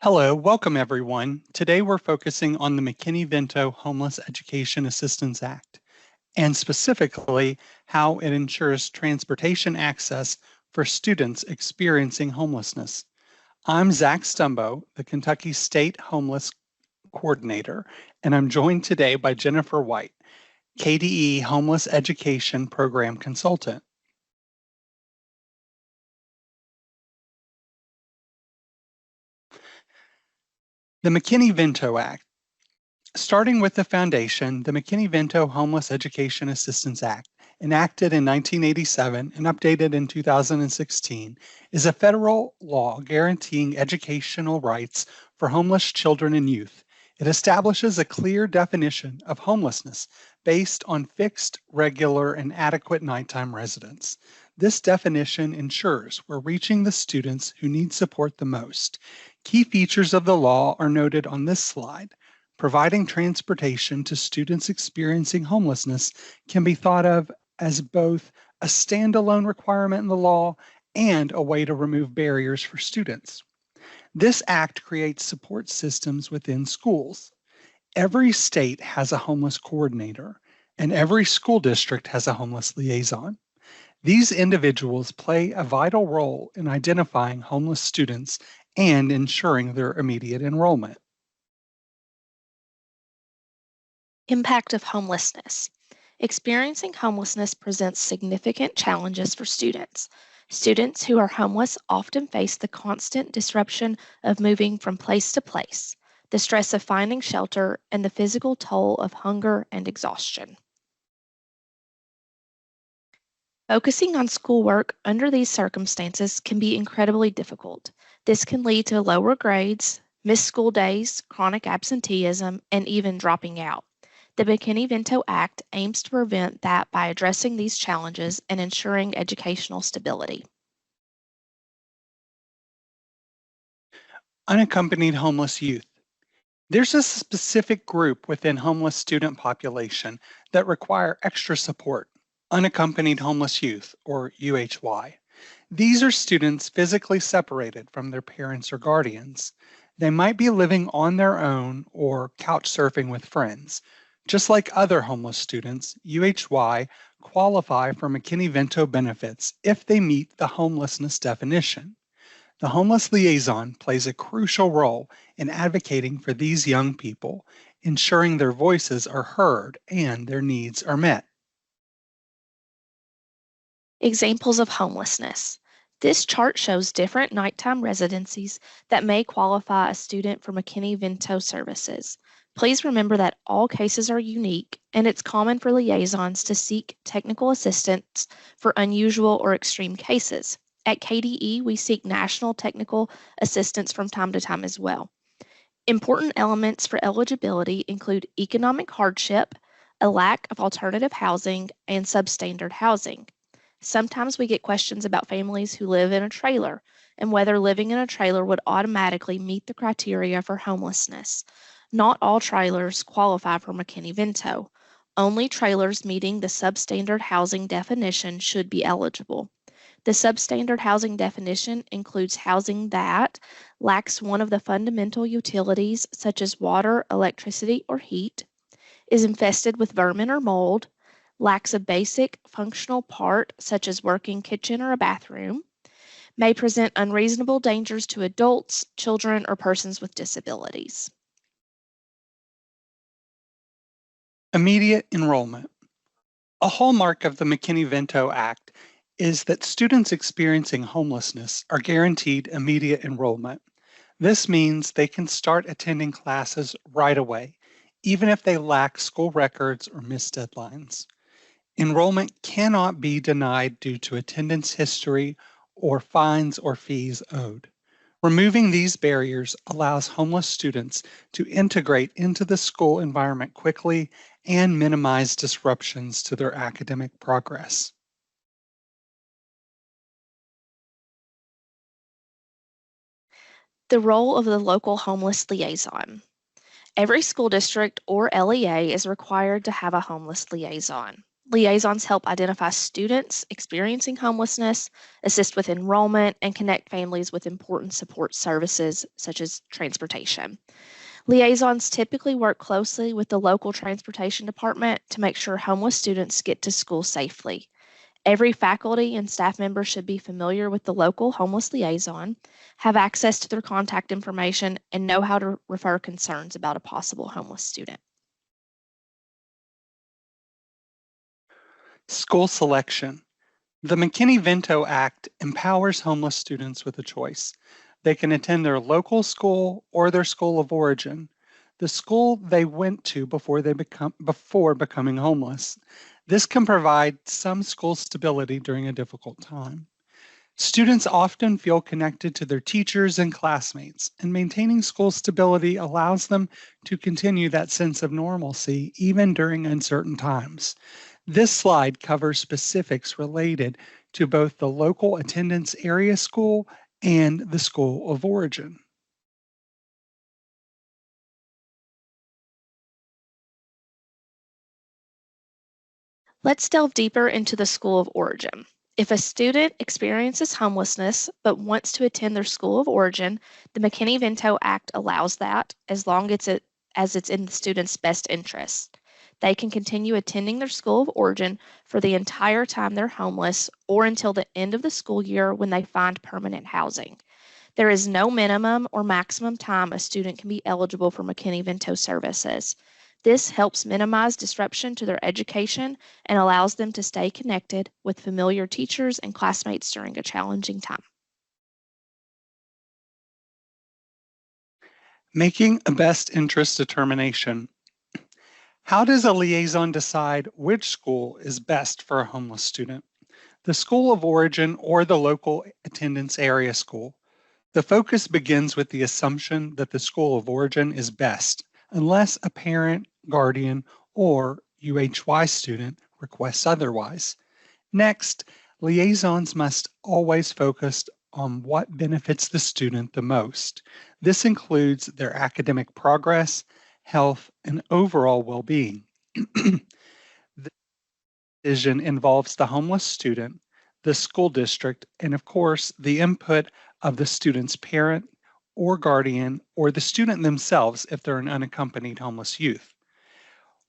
Hello, welcome everyone. Today we're focusing on the McKinney-Vento Homeless Education Assistance Act, and specifically how it ensures transportation access for students experiencing homelessness. I'm Zach Stumbo, the Kentucky State Homeless Coordinator, and I'm joined today by Jennifer White, KDE Homeless Education Program Consultant. The McKinney-Vento Act. Starting with the foundation, the McKinney-Vento Homeless Education Assistance Act, enacted in 1987 and updated in 2016, is a federal law guaranteeing educational rights for homeless children and youth. It establishes a clear definition of homelessness based on fixed, regular, and adequate nighttime residence. This definition ensures we're reaching the students who need support the most. Key features of the law are noted on this slide. Providing transportation to students experiencing homelessness can be thought of as both a standalone requirement in the law and a way to remove barriers for students. This act creates support systems within schools. Every state has a homeless coordinator, and every school district has a homeless liaison. These individuals play a vital role in identifying homeless students and ensuring their immediate enrollment. Impact of homelessness. Experiencing homelessness presents significant challenges for students. Students who are homeless often face the constant disruption of moving from place to place, the stress of finding shelter, and the physical toll of hunger and exhaustion. Focusing on schoolwork under these circumstances can be incredibly difficult. This can lead to lower grades, missed school days, chronic absenteeism, and even dropping out. The McKinney-Vento Act aims to prevent that by addressing these challenges and ensuring educational stability. Unaccompanied homeless youth. There's a specific group within homeless student population that require extra support, unaccompanied homeless youth, or UHY. These are students physically separated from their parents or guardians. They might be living on their own or couch surfing with friends. Just like other homeless students, UHY qualify for McKinney-Vento benefits if they meet the homelessness definition. The homeless liaison plays a crucial role in advocating for these young people, ensuring their voices are heard and their needs are met. Examples of homelessness. This chart shows different nighttime residencies that may qualify a student for McKinney-Vento services. Please remember that all cases are unique, and it's common for liaisons to seek technical assistance for unusual or extreme cases. At KDE, we seek national technical assistance from time to time as well. Important elements for eligibility include economic hardship, a lack of alternative housing, and substandard housing. Sometimes we get questions about families who live in a trailer and whether living in a trailer would automatically meet the criteria for homelessness. Not all trailers qualify for McKinney-Vento. Only trailers meeting the substandard housing definition should be eligible. The substandard housing definition includes housing that lacks one of the fundamental utilities such as water, electricity, or heat, is infested with vermin or mold, lacks a basic functional part such as working kitchen or a bathroom, may present unreasonable dangers to adults, children, or persons with disabilities. Immediate enrollment. A hallmark of the McKinney-Vento Act is that students experiencing homelessness are guaranteed immediate enrollment. This means they can start attending classes right away, even if they lack school records or miss deadlines. Enrollment cannot be denied due to attendance history or fines or fees owed. Removing these barriers allows homeless students to integrate into the school environment quickly and minimize disruptions to their academic progress. The role of the local homeless liaison. Every school district or LEA is required to have a homeless liaison. Liaisons help identify students experiencing homelessness, assist with enrollment, and connect families with important support services such as transportation. Liaisons typically work closely with the local transportation department to make sure homeless students get to school safely. Every faculty and staff member should be familiar with the local homeless liaison, have access to their contact information, and know how to refer concerns about a possible homeless student. School selection. The McKinney-Vento Act empowers homeless students with a choice. They can attend their local school or their school of origin, the school they went to before becoming homeless. This can provide some school stability during a difficult time. Students often feel connected to their teachers and classmates, and maintaining school stability allows them to continue that sense of normalcy even during uncertain times. This slide covers specifics related to both the local attendance area school and the school of origin. Let's delve deeper into the school of origin. If a student experiences homelessness but wants to attend their school of origin, the McKinney-Vento Act allows that as long as it's in the student's best interest. They can continue attending their school of origin for the entire time they're homeless or until the end of the school year when they find permanent housing. There is no minimum or maximum time a student can be eligible for McKinney-Vento services. This helps minimize disruption to their education and allows them to stay connected with familiar teachers and classmates during a challenging time. Making a best interest determination. How does a liaison decide which school is best for a homeless student? The school of origin or the local attendance area school? The focus begins with the assumption that the school of origin is best, unless a parent, guardian, or UHY student requests otherwise. Next, liaisons must always focus on what benefits the student the most. This includes their academic progress, health, and overall well-being. The decision involves the homeless student, the school district, and of course, the input of the student's parent or guardian or the student themselves if they're an unaccompanied homeless youth.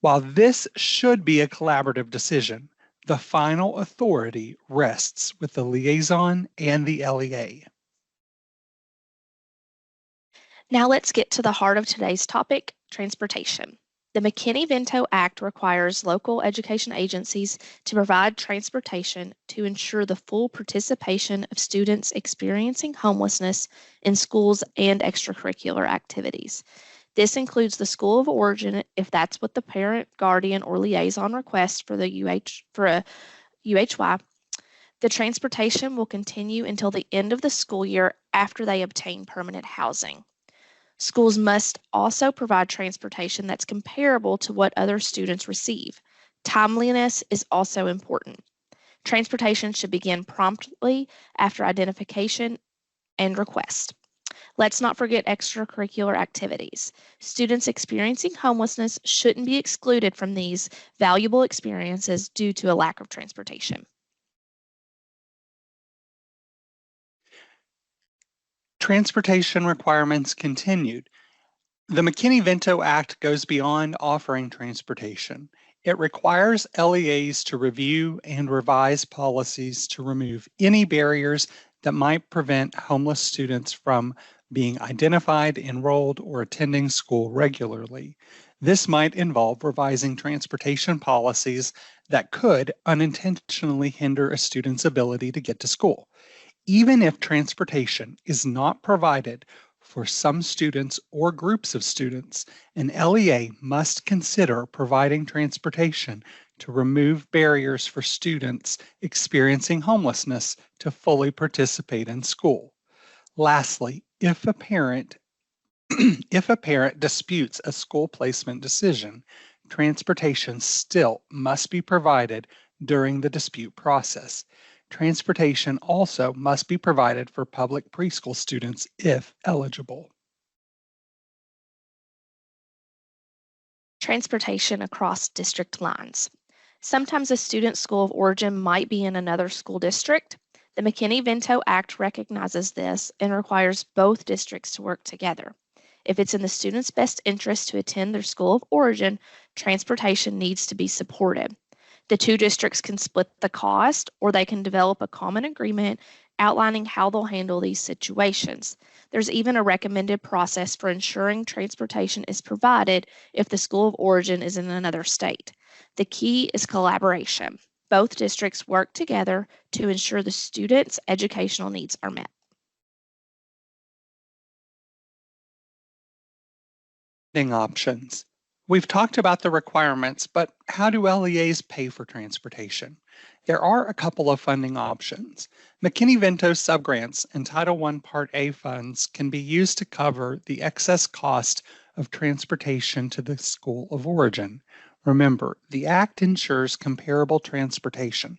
While this should be a collaborative decision, the final authority rests with the liaison and the LEA. Now let's get to the heart of today's topic, transportation. The McKinney-Vento Act requires local education agencies to provide transportation to ensure the full participation of students experiencing homelessness in schools and extracurricular activities. This includes the school of origin if that's what the parent, guardian, or liaison requests for a UHY. The transportation will continue until the end of the school year after they obtain permanent housing. Schools must also provide transportation that's comparable to what other students receive. Timeliness is also important. Transportation should begin promptly after identification and request. Let's not forget extracurricular activities. Students experiencing homelessness shouldn't be excluded from these valuable experiences due to a lack of transportation. Transportation requirements continued. The McKinney-Vento Act goes beyond offering transportation. It requires LEAs to review and revise policies to remove any barriers that might prevent homeless students from being identified, enrolled, or attending school regularly. This might involve revising transportation policies that could unintentionally hinder a student's ability to get to school. Even if transportation is not provided for some students or groups of students, an LEA must consider providing transportation to remove barriers for students experiencing homelessness to fully participate in school. Lastly, if a parent disputes a school placement decision, transportation still must be provided during the dispute process. Transportation also must be provided for public preschool students if eligible. Transportation across district lines. Sometimes a student's school of origin might be in another school district. The McKinney-Vento Act recognizes this and requires both districts to work together. If it's in the student's best interest to attend their school of origin, transportation needs to be supported. The two districts can split the cost, or they can develop a common agreement outlining how they'll handle these situations. There's even a recommended process for ensuring transportation is provided if the school of origin is in another state. The key is collaboration. Both districts work together to ensure the students' educational needs are met. Funding options. We've talked about the requirements, but how do LEAs pay for transportation? There are a couple of funding options. McKinney-Vento subgrants and Title I Part A funds can be used to cover the excess cost of transportation to the school of origin. Remember, the Act ensures comparable transportation,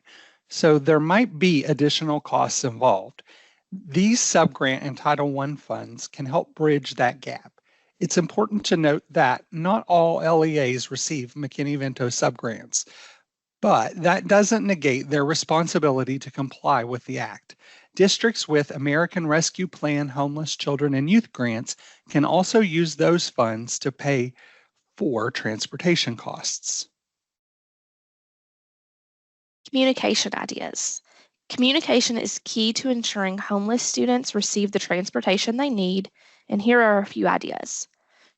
so there might be additional costs involved. These subgrant and Title I funds can help bridge that gap. It's important to note that not all LEAs receive McKinney-Vento subgrants, but that doesn't negate their responsibility to comply with the Act. Districts with American Rescue Plan homeless children and youth grants can also use those funds to pay for transportation costs. Communication ideas. Communication is key to ensuring homeless students receive the transportation they need, and here are a few ideas.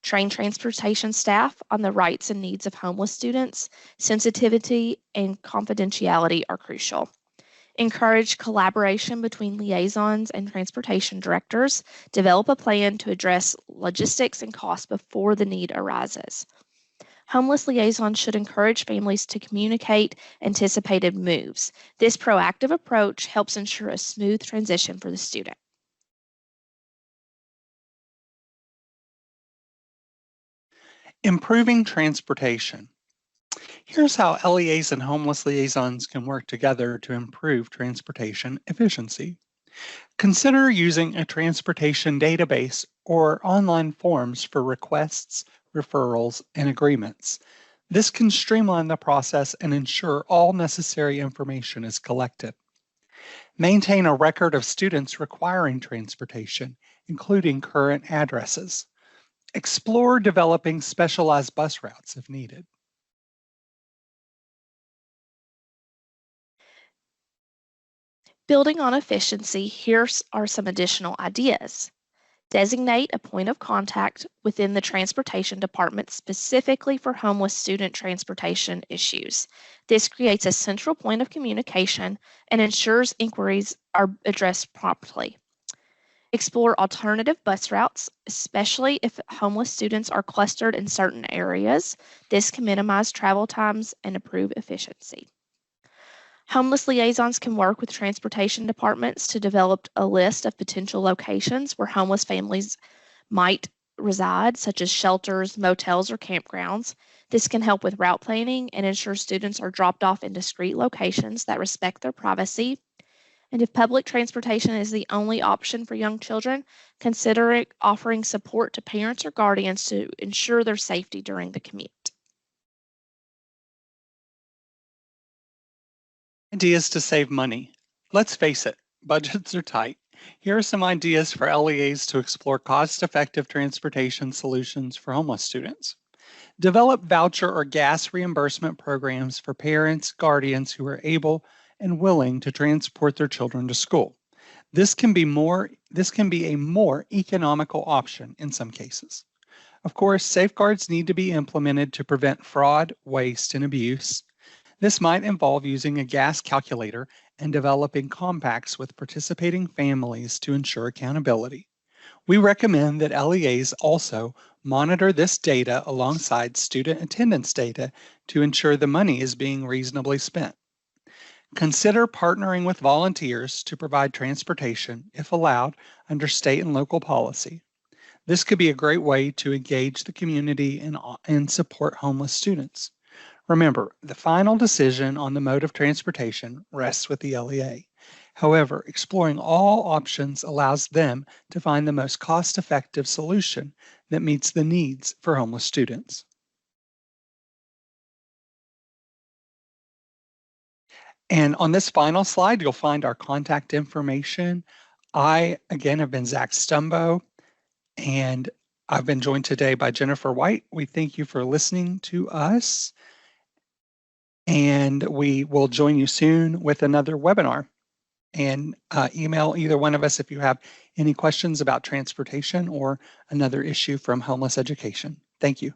Train transportation staff on the rights and needs of homeless students. Sensitivity and confidentiality are crucial. Encourage collaboration between liaisons and transportation directors. Develop a plan to address logistics and costs before the need arises. Homeless liaisons should encourage families to communicate anticipated moves. This proactive approach helps ensure a smooth transition for the student. Improving transportation. Here's how LEAs and homeless liaisons can work together to improve transportation efficiency. Consider using a transportation database or online forms for requests, referrals, and agreements. This can streamline the process and ensure all necessary information is collected. Maintain a record of students requiring transportation, including current addresses. Explore developing specialized bus routes if needed. Building on efficiency, here are some additional ideas. Designate a point of contact within the transportation department specifically for homeless student transportation issues. This creates a central point of communication and ensures inquiries are addressed promptly. Explore alternative bus routes, especially if homeless students are clustered in certain areas. This can minimize travel times and improve efficiency. Homeless liaisons can work with transportation departments to develop a list of potential locations where homeless families might reside, such as shelters, motels, or campgrounds. This can help with route planning and ensure students are dropped off in discrete locations that respect their privacy. And if public transportation is the only option for young children, consider offering support to parents or guardians to ensure their safety during the commute. Ideas to save money. Let's face it, budgets are tight. Here are some ideas for LEAs to explore cost-effective transportation solutions for homeless students. Develop voucher or gas reimbursement programs for parents, guardians who are able and willing to transport their children to school. This can be a more economical option in some cases. Of course, safeguards need to be implemented to prevent fraud, waste, and abuse. This might involve using a gas calculator and developing compacts with participating families to ensure accountability. We recommend that LEAs also monitor this data alongside student attendance data to ensure the money is being reasonably spent. Consider partnering with volunteers to provide transportation, if allowed, under state and local policy. This could be a great way to engage the community and support homeless students. Remember, the final decision on the mode of transportation rests with the LEA. However, exploring all options allows them to find the most cost-effective solution that meets the needs for homeless students. And on this final slide, you'll find our contact information. I, again, have been Zach Stumbo, and I've been joined today by Jennifer White. We thank you for listening to us, and we will join you soon with another webinar. And email either one of us if you have any questions about transportation or another issue from homeless education. Thank you.